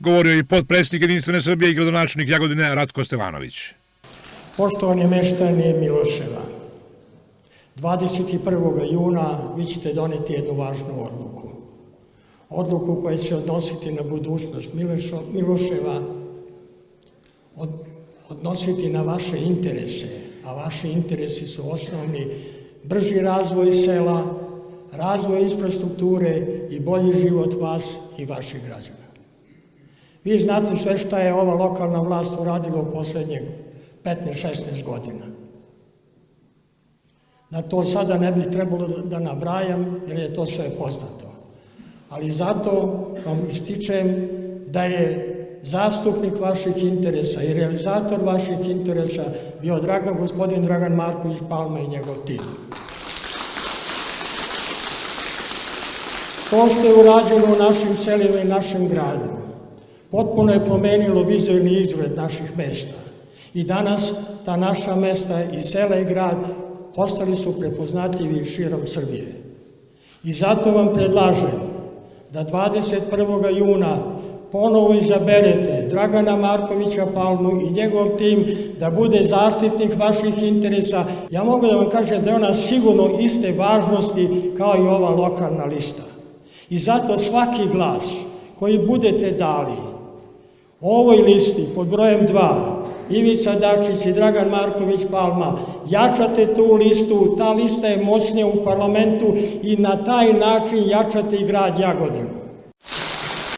govorio je i potpredsjednik Jedinstvene Srbije i gradonačelnik Jagodine Ratko Stevanović. Poštovani meštani Miloševa, 21. juna vi ćete doneti jednu važnu odluku. Odluku koja će se odnositi na budućnost Miloševa, odnositi na vaše interese, a vaši interesi su osnovni brži razvoj sela, razvoj infrastrukture i bolji život vas i vaših građana. Vi znate sve šta je ova lokalna vlast uradila u poslednjeg 15-16 godina. Na to sada ne bih trebalo da nabrajam, jer je to sve poznato. Ali zato vam ističem da je zastupnik vaših interesa i realizator vaših interesa bio gospodin Dragan Marković Palma i njegov tim. To što je urađeno u našim selima i našem gradu potpuno je promenilo vizuelni izgled naših mesta. I danas ta naša mesta i sela i grad postali su prepoznatljivi širom Srbije. I zato vam predlažem da 21. juna ponovo izaberete Dragana Markovića Palmu i njegov tim da bude zaštitnik vaših interesa. Ja mogu da vam kažem da je ona sigurno iste važnosti kao i ova lokalna lista. I zato svaki glas koji budete dali ovoj listi pod brojem 2, Ivica Dačić i Dragan Marković Palma, jačate tu listu, ta lista je moćnija u parlamentu i na taj način jačate i grad Jagodinu.